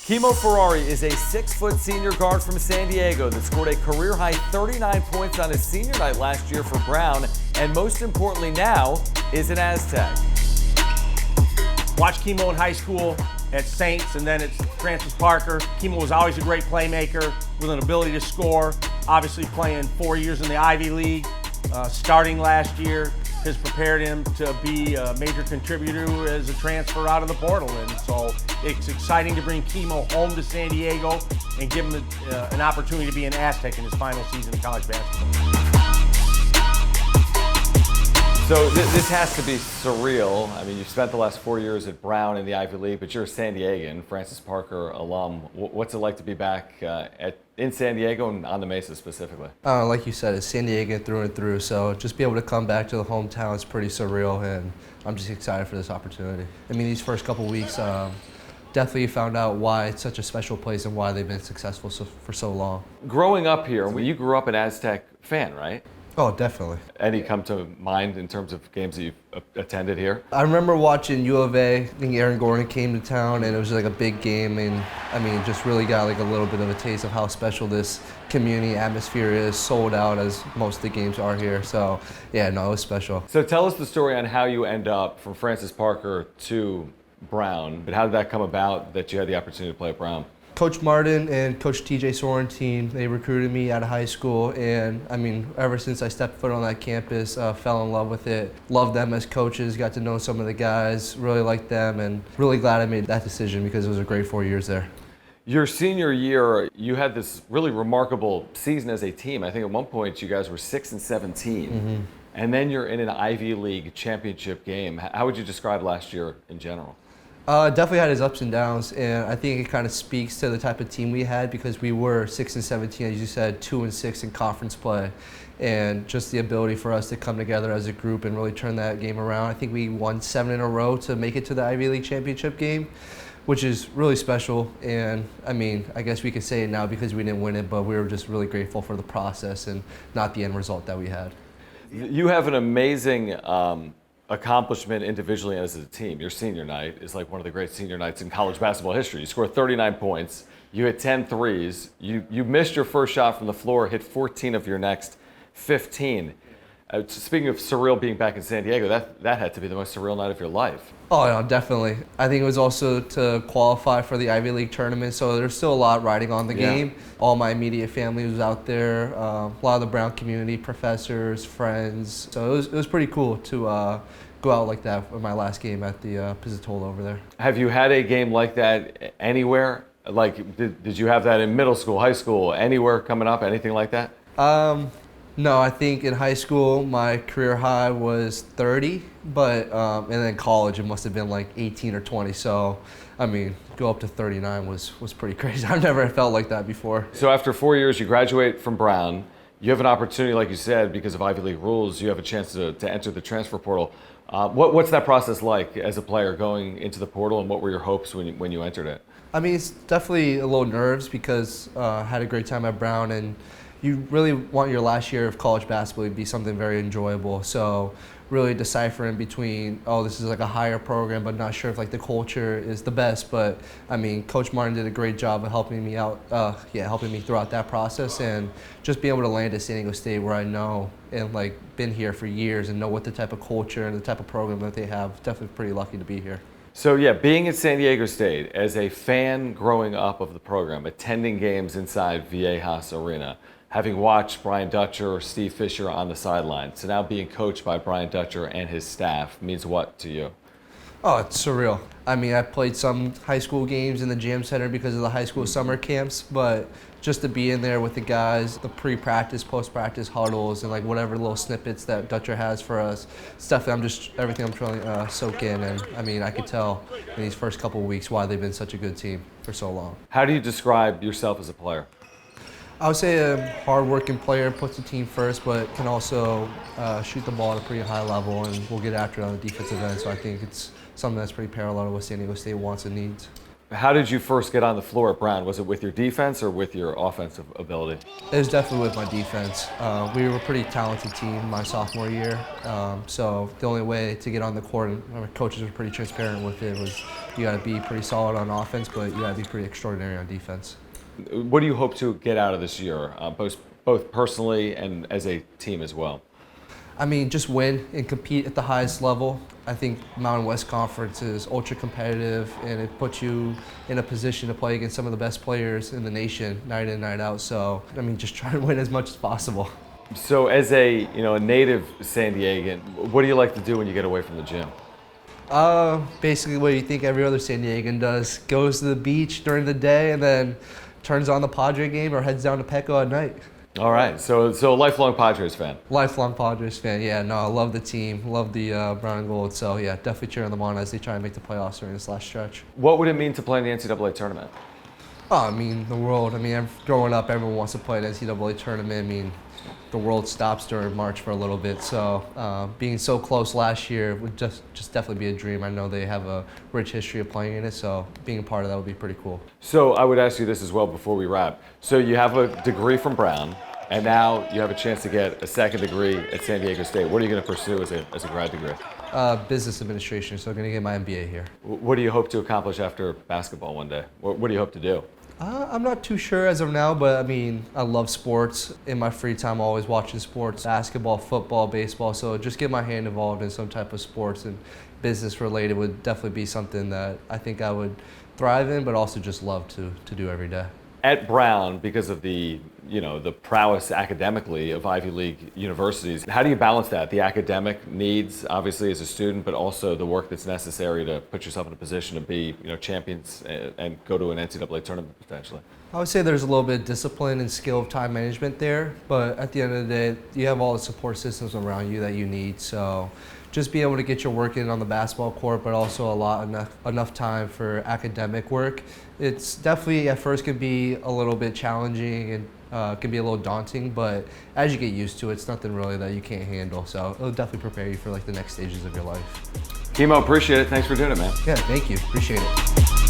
Kimo Ferrari is a 6-foot senior guard from San Diego that scored a career-high 39 points on his senior night last year for Brown, and most importantly now, is an Aztec. Watched Kimo in high school at Saints and then at Francis Parker. Kimo was always a great playmaker with an ability to score. Obviously playing 4 years in the Ivy League, starting last year has prepared him to be a major contributor as a transfer out of the portal. And so it's exciting to bring Kimo home to San Diego and give him an opportunity to be an Aztec in his final season of college basketball. So this has to be surreal. I mean, you've spent the last 4 years at Brown in the Ivy League, but you're a San Diegan, Francis Parker alum. What's it like to be back in San Diego and on the Mesa specifically? Like you said, it's San Diego through and through, so just be able to come back to the hometown is pretty surreal, and I'm just excited for this opportunity. I mean, these first couple weeks, definitely found out why it's such a special place and why they've been successful for so long. Growing up here, you grew up an Aztec fan, right? Oh, definitely. Any come to mind in terms of games that you've attended here? I remember watching U of A. I think Aaron Gordon came to town, and it was like a big game, and I mean, just really got like a little bit of a taste of how special this community atmosphere is, sold out as most of the games are here. So yeah, no, it was special. So tell us the story on how you end up from Francis Parker to Brown, but how did that come about that you had the opportunity to play at Brown? Coach Martin and Coach TJ Sorrentine, they recruited me out of high school, and I mean, ever since I stepped foot on that campus, fell in love with it. Loved them as coaches, got to know some of the guys, really liked them, and really glad I made that decision because it was a great 4 years there. Your senior year, you had this really remarkable season as a team. I think at one point you guys were 6-17, and then you're in an Ivy League championship game. How would you describe last year in general? Definitely had his ups and downs, and I think it kind of speaks to the type of team we had because we were 6-17, as you said, 2-6 in conference play, and just the ability for us to come together as a group and really turn that game around. I think we won 7 in a row to make it to the Ivy League championship game, which is really special. And I mean, I guess we could say it now because we didn't win it, but we were just really grateful for the process and not the end result that we had. You have an amazing accomplishment individually and as a team. Your senior night is like one of the great senior nights in college basketball history. You scored 39 points, you hit 10 threes, you missed your first shot from the floor, hit 14 of your next 15. Speaking of surreal being back in San Diego, that had to be the most surreal night of your life. Oh, no, definitely. I think it was also to qualify for the Ivy League tournament, so there's still a lot riding on the game. All my immediate family was out there, a lot of the Brown community, professors, friends. So it was pretty cool to go out like that for my last game at the Pizzatola over there. Have you had a game like that anywhere? Like, did you have that in middle school, high school, anywhere coming up, anything like that? No, I think in high school my career high was 30, but and then college it must have been like 18 or 20. So, I mean, go up to 39 was pretty crazy. I've never felt like that before. So after 4 years, you graduate from Brown. You have an opportunity, like you said, because of Ivy League rules, you have a chance to enter the transfer portal. What's that process like as a player going into the portal, and what were your hopes when you entered it? I mean, it's definitely a little nerves because I had a great time at Brown, and you really want your last year of college basketball to be something very enjoyable. So really deciphering between, oh, this is like a higher program, but not sure if like the culture is the best. But I mean, Coach Martin did a great job of helping me out, helping me throughout that process, and just being able to land at San Diego State where I know and like been here for years and know what the type of culture and the type of program that they have. Definitely pretty lucky to be here. So yeah, being at San Diego State as a fan growing up of the program, attending games inside Viejas Arena, having watched Brian Dutcher or Steve Fisher on the sidelines, to now being coached by Brian Dutcher and his staff means what to you? Oh, it's surreal. I mean, I played some high school games in the Jam Center because of the high school summer camps, but just to be in there with the guys, the pre-practice, post-practice huddles, and like whatever little snippets that Dutcher has for us, stuff that everything I'm trying to soak in. And I mean, I could tell in these first couple of weeks why they've been such a good team for so long. How do you describe yourself as a player? I would say a hard-working player, puts the team first, but can also shoot the ball at a pretty high level, and we'll get after it on the defensive end. So I think it's something that's pretty parallel to what San Diego State wants and needs. How did you first get on the floor at Brown? Was it with your defense or with your offensive ability? It was definitely with my defense. We were a pretty talented team my sophomore year, so the only way to get on the court, and our coaches were pretty transparent with it, was you got to be pretty solid on offense, but you got to be pretty extraordinary on defense. What do you hope to get out of this year, both personally and as a team as well? I mean, just win and compete at the highest level. I think Mountain West Conference is ultra competitive, and it puts you in a position to play against some of the best players in the nation, night in, night out. So, I mean, just try to win as much as possible. So, as a native San Diegan, what do you like to do when you get away from the gym? Basically, what you think every other San Diegan does: goes to the beach during the day, and then turns on the Padre game or heads down to Petco at night. All right, so a lifelong Padres fan. Lifelong Padres fan, yeah. No, I love the team, love the brown and gold. So yeah, definitely cheering them on as they try and make the playoffs during this last stretch. What would it mean to play in the NCAA tournament? Oh, I mean, the world. I mean, growing up, everyone wants to play an NCAA tournament. I mean, the world stops during March for a little bit. So being so close last year would just definitely be a dream. I know they have a rich history of playing in it, so being a part of that would be pretty cool. So I would ask you this as well before we wrap. So you have a degree from Brown, and now you have a chance to get a second degree at San Diego State. What are you going to pursue as a grad degree? Business administration, so I'm going to get my MBA here. What do you hope to accomplish after basketball one day? What do you hope to do? I'm not too sure as of now, but I mean, I love sports. In my free time, I'm always watching sports, basketball, football, baseball. So just get my hand involved in some type of sports, and business related would definitely be something that I think I would thrive in, but also just love to do every day. At Brown, because of the prowess academically of Ivy League universities, how do you balance that? The academic needs, obviously, as a student, but also the work that's necessary to put yourself in a position to be, champions and go to an NCAA tournament potentially. I would say there's a little bit of discipline and skill of time management there, but at the end of the day, you have all the support systems around you that you need. So just be able to get your work in on the basketball court, but also enough time for academic work. It's definitely at first can be a little bit challenging and can be a little daunting, but as you get used to it, it's nothing really that you can't handle. So it'll definitely prepare you for like the next stages of your life. Kimo, appreciate it. Thanks for doing it, man. Yeah, thank you. Appreciate it.